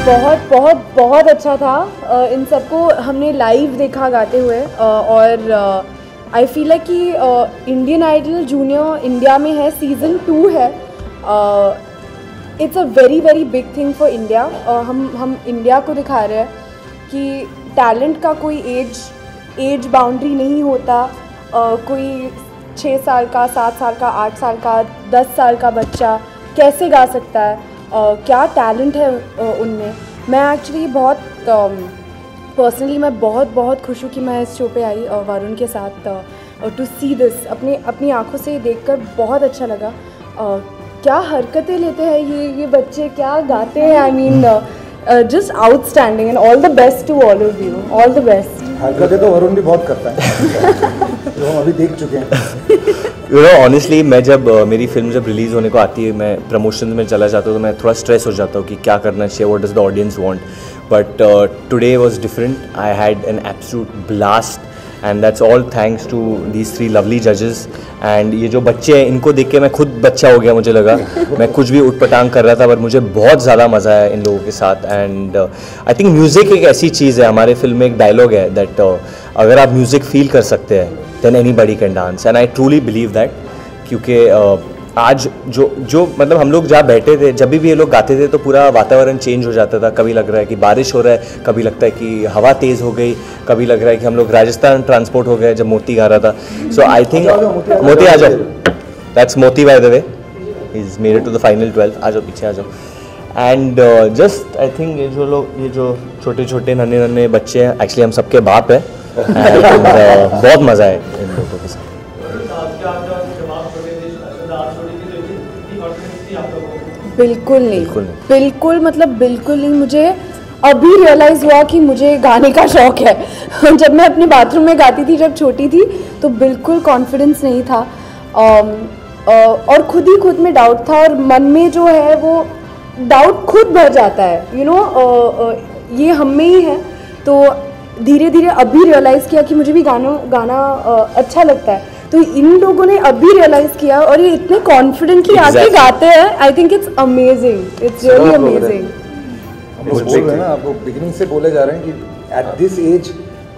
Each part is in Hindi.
बहुत बहुत बहुत अच्छा था। इन सबको हमने लाइव देखा गाते हुए और आई फील लाइक कि इंडियन आइडल जूनियर इंडिया में है, सीज़न 2 है। It's a very very big thing for India. हम इंडिया को दिखा रहे हैं कि टैलेंट का कोई एज बाउंड्री नहीं होता। कोई 6 साल का, 7 साल का, 8 साल का, 10 साल का बच्चा कैसे गा सकता है, क्या टैलेंट है उनमें। मैं एक्चुअली बहुत पर्सनली मैं बहुत खुश हूँ कि मैं इस शो पे आई वरुण के साथ। टू सी दिस अपनी आँखों से देखकर बहुत अच्छा लगा। क्या हरकतें लेते हैं ये बच्चे, क्या गाते हैं। I mean just outstanding and all the best to all of you, all the best. हरकतें तो वरुण भी बहुत करता है जो हम अभी देख चुके हैं। यू नो ऑनेस्टली मैं जब मेरी फिल्म जब रिलीज़ होने को आती है, मैं प्रमोशन में चला जाता हूँ तो मैं थोड़ा स्ट्रेस हो जाता हूँ कि क्या करना चाहिए, what does the audience want. But today was different. I had an absolute blast and that's all thanks to these 3 lovely जजेस। एंड ये जो बच्चे हैं इनको देख के मैं खुद बच्चा हो गया, मुझे लगा मैं कुछ भी उठपटांग कर रहा था, पर मुझे बहुत ज़्यादा मज़ा आया इन लोगों के साथ। एंड आई थिंक म्यूज़िक एक ऐसी चीज़ है, हमारे फिल्म में एक डायलॉग है दैट अगर आप म्यूज़िक फील कर सकते हैं then anybody can dance, and I truly believe that. क्योंकि आज जो मतलब हम लोग जहाँ बैठे थे, जब भी ये लोग गाते थे तो पूरा वातावरण चेंज हो जाता था। कभी लग रहा है कि बारिश हो रहा है, कभी लगता है कि हवा तेज़ हो गई, कभी लग रहा है कि हम लोग राजस्थान ट्रांसपोर्ट हो गए जब मोती गा रहा था। सो आई थिंक मोती आ जाओ, that's Moti by the way, is made it to the final 12। आ जाओ, पीछे आ जाओ। एंड जस्ट आई थिंक ये जो छोटे छोटे नन्हे बच्चे हैं, एक्चुअली हम सबके बाप हैं। बहुत मज़ा है इन लोगों के साथ। बिल्कुल नहीं। मुझे अभी रियलाइज़ हुआ कि मुझे गाने का शौक़ है। जब मैं अपने बाथरूम में गाती थी जब छोटी थी तो बिल्कुल कॉन्फिडेंस नहीं था और खुद में डाउट था, और मन में जो है वो डाउट खुद भर जाता है। यू नो ये हम में ही है। तो धीरे धीरे अभी रियलाइज़ किया कि मुझे भी गाना अच्छा लगता है। तो इन लोगों ने अभी रियलाइज़ किया और ये इतने कॉन्फिडेंटली आके गाते हैं। I think it's amazing, it's really amazing. हम लोग बोल रहे हैं ना, आपको बिगिनिंग से बोले जा रहे हैं कि एट दिस एज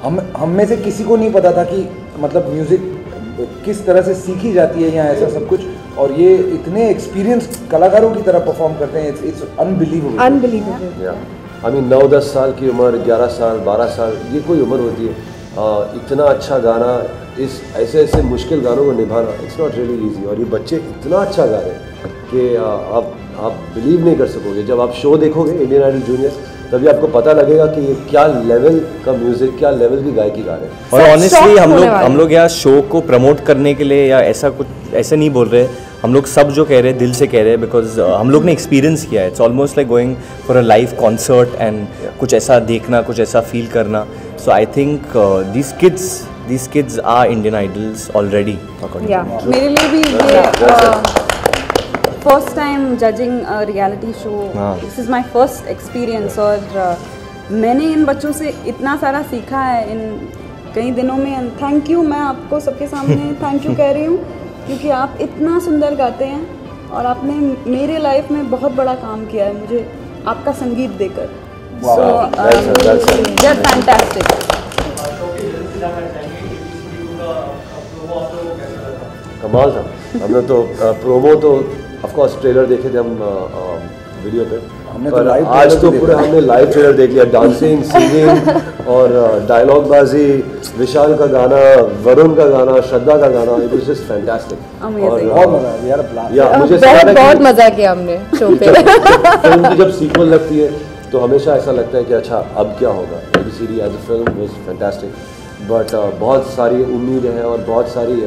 हम में से किसी को नहीं पता था कि मतलब म्यूज़िक किस तरह से सीखी जाती है या ऐसा सब कुछ, और ये इतने एक्सपीरियंस कलाकारों की तरह परफॉर्म करते हैं। It's unbelievable. आई मीन 9-10 साल की उम्र, 11 साल, 12 साल, ये कोई उम्र होती है। इतना अच्छा गाना, इस ऐसे मुश्किल गानों को निभाना, इट्स नॉट रियली इजी। और ये बच्चे इतना अच्छा गा रहे हैं कि आप बिलीव नहीं कर सकोगे। जब आप शो देखोगे इंडियन आइडल जूनियर, तभी आपको पता लगेगा कि ये क्या लेवल का म्यूजिक, क्या लेवल की गायकी गा रहे हैं। और ऑनेस्टली हम लोग यहाँ शो को प्रमोट करने के लिए या ऐसा नहीं बोल रहे। हम लोग सब जो कह रहे हैं दिल से कह रहे हैं, बिकॉज हम लोग ने एक्सपीरियंस किया है। It's almost like going for a live concert and कुछ ऐसा देखना, कुछ ऐसा फील करना। So I think these kids are Indian idols already. मेरे लिए भी ये first time judging reality show, this is my first experience. और मैंने इन बच्चों से इतना सारा सीखा है इन कई दिनों में। एंड थैंक यू, मैं आपको सबके सामने थैंक यू कह रही हूँ, क्योंकि आप इतना सुंदर गाते हैं और आपने मेरे लाइफ में बहुत बड़ा काम किया है मुझे आपका संगीत देकर। So just fantastic. कमाल था। हमने तो प्रोमो तो ऑफ कोर्स ट्रेलर देखे थे हम वीडियो पे, पर आज तो पूरा हमने लाइव ट्रेलर देख लिया। डांसिंग, सिंगिंग और डायलॉग बाजी, विशाल का गाना, वरुण का गाना, श्रद्धा का गाना, इट वाज जस्ट फैंटास्टिक। बहुत मजा आया यार। मुझे बहुत मजा किया हमने शो पे। फिल्म की जब सीक्वल लगती है तो हमेशा ऐसा लगता है कि अच्छा अब क्या होगा। ABCD as a film was fantastic, but बहुत सारी उम्मीदें हैं और बहुत सारी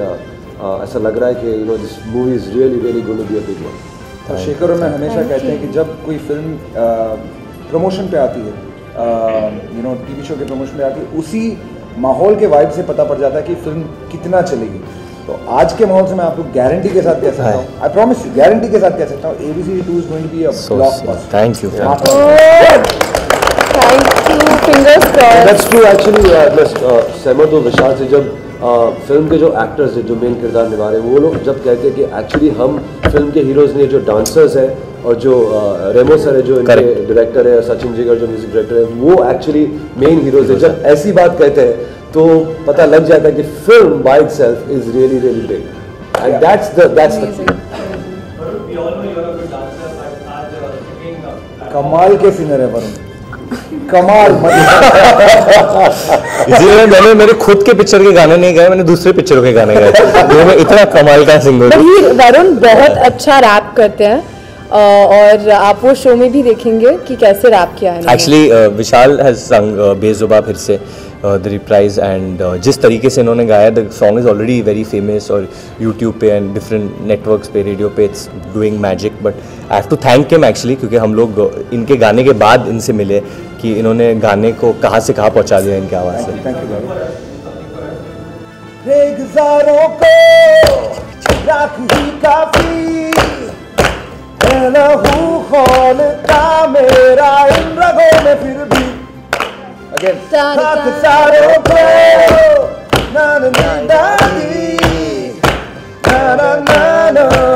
ऐसा लग रहा है कि you know this movie is really going to be a big one. और शेखर और मैं हमेशा कहते हैं कि जब कोई फिल्म प्रमोशन पे आती है, यू नो टीवी शो के प्रमोशन पे आती है, उसी माहौल के वाइब से पता पड़ जाता है कि फिल्म कितना चलेगी। तो आज के माहौल से मैं आपको गारंटी के साथ कह सकता हूँ, आई प्रॉमिस यू, गारंटी के साथ कह सकता हूँ, ABCD 2 is going to be a blockbuster. Thank you. Fingers crossed. That's true actually. मैं सहमत हूँ विशाल से। जब फिल्म के जो एक्टर्स हैं जो मेन किरदार निभा रहे हैं वो लोग जब कहते हैं कि एक्चुअली हम फिल्म के हीरोज़ नहीं, जो डांसर्स हैं और जो रेमो सर है जो इनके डायरेक्टर है, सचिन जिगर जो म्यूजिक डायरेक्टर है, वो एक्चुअली मेन हीरोज़ है। जब ऐसी बात कहते हैं तो पता लग जाता है कि film by itself is really really big and that's the कमाल के सिंगर है वरुण, कमाल। इसीलिए मैंने मेरे खुद के पिक्चर के गाने नहीं गाए, मैंने दूसरे पिक्चरों के गाने गाए। तो मैं इतना कमाल का सिंगर हूँ। वरुण बहुत अच्छा रैप करते हैं और आप वो शो में भी देखेंगे कि कैसे रैप किया है। एक्चुअली विशाल हैज संग बेजुबा फिर से द रिप्राइज एंड जिस तरीके से इन्होंने गाया, the song is already very famous और यूट्यूब पे एंड डिफरेंट नेटवर्क्स पे, रेडियो पे it's doing magic. But I have to thank him actually, क्योंकि हम लोग इनके गाने के बाद इनसे मिले कि इन्होंने गाने को कहाँ से कहाँ पहुँचा दिया इनकी आवाज़ से। थैंक यू को राख ही काफी लहू खौल का मेरा इन रगों में फिर भी राख सारों को ना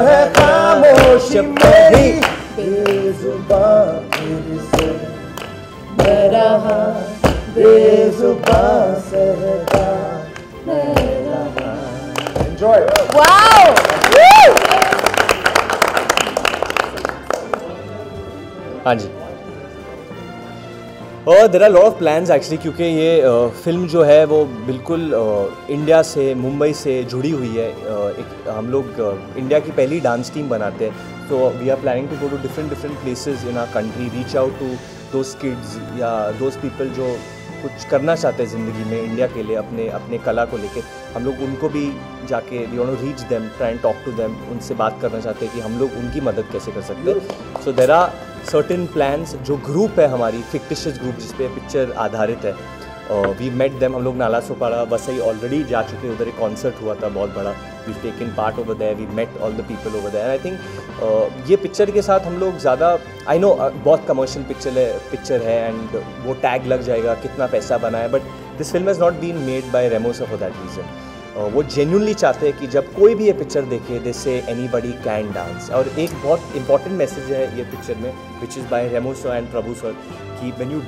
है खामोशी मेरी बेजुबान फिर से मैं रहा बेजुबान सहता मैं रहा। Enjoy. वाओ। हाँ जी। और there are lot of plans actually, क्योंकि ये फिल्म जो है वो बिल्कुल इंडिया से, मुंबई से जुड़ी हुई है। एक हम लोग इंडिया की पहली डांस टीम बनाते हैं, तो we are planning to go to different places in our country, reach out to those kids या दोज पीपल जो कुछ करना चाहते हैं ज़िंदगी में इंडिया के लिए, अपने कला को लेके। हम लोग उनको भी जाके we want to reach them, try and talk to them, उनसे बात करना चाहते हैं कि हम लोग उनकी मदद कैसे कर सकते हैं। So there are certain plans. जो ग्रुप है हमारी फिक्टिशियस ग्रुप जिस पे पिक्चर आधारित है, वी मेट देम। हम लोग नाला सोपारा वसई ऑलरेडी जा चुके हैं, उधर एक कॉन्सर्ट हुआ था बहुत बड़ा, we taken part over there, we met all the people over there. I think ये पिक्चर के साथ हम लोग ज़्यादा, आई नो बहुत कमर्शियल पिक्चर है एंड वो टैग लग जाएगा कितना पैसा बना है, but this film has not been made by Remo sir for that reason. वो जेन्युइनली चाहते हैं कि जब कोई भी ये पिक्चर देखे दे से एनीबडी कैन डांस। और एक बहुत इंपॉर्टेंट मैसेज है ये पिक्चर में, which is by Remo sir and Prabhu sir, कि when you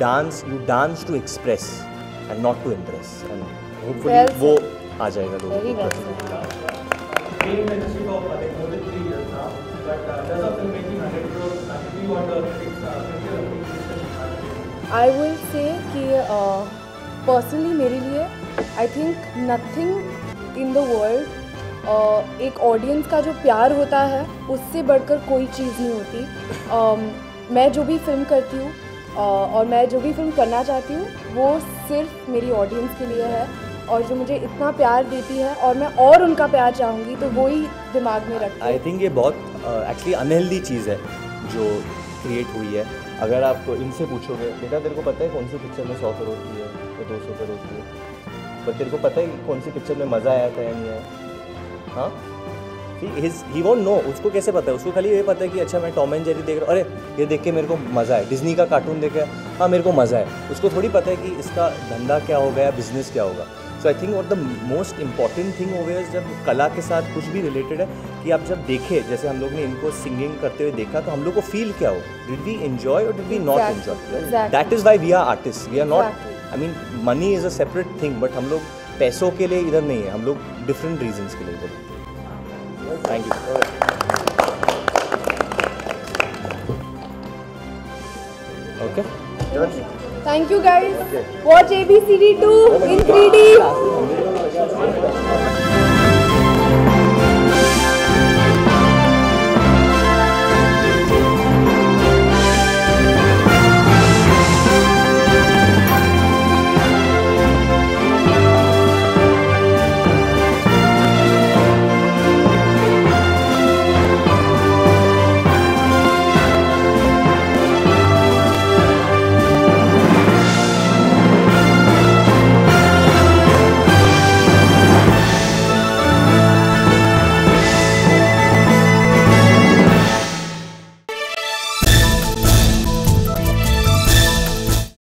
dance to express and not to impress, and hopefully वो आ जाएगा लोगों को। आई विल से कि पर्सनली मेरे लिए I think nothing in the world, एक ऑडियंस का जो प्यार होता है उससे बढ़कर कोई चीज़ नहीं होती। मैं जो भी फिल्म करती हूँ और मैं जो भी फिल्म करना चाहती हूँ वो सिर्फ मेरी ऑडियंस के लिए है, और जो मुझे इतना प्यार देती है और मैं और उनका प्यार चाहूँगी, तो वो ही दिमाग में रखती है। आई थिंक ये बहुत एक्चुअली अनहेल्दी चीज़ है जो क्रिएट हुई है। अगर आप इनसे पूछोगे, बेटा तेरे को पता है कौन सी पिक्चर में 100 करोड़ की है या 200 करोड़ की है, पर तेरे को पता है कि कौन सी पिक्चर में मज़ा आया था या नहीं आया? हाँ, ही वोंट नो। उसको कैसे पता है? उसको खाली ये पता है कि अच्छा मैं टॉम एंड जेरी देख रहा हूँ, अरे ये देख के मेरे को मज़ा है, डिज्नी का कार्टून देख रहा हाँ मेरे को मज़ा है। उसको थोड़ी पता है कि इसका धंधा क्या होगा या बिजनेस क्या होगा। सो आई थिंक और the most important thing over जब कला के साथ कुछ भी रिलेटेड है कि आप जब देखें, जैसे हम लोग ने इनको सिंगिंग करते हुए देखा, तो हम लोग को फील क्या हो, डिड वी एंजॉय और did we not enjoy? That is why we are artist, we are not, I mean money is a separate thing, but हम लोग पैसों के लिए इधर नहीं है, हम लोग डिफरेंट रीजंस के लिए इधर। Thank you. Okay, thank you guys. Watch ABCD 2 in 3D.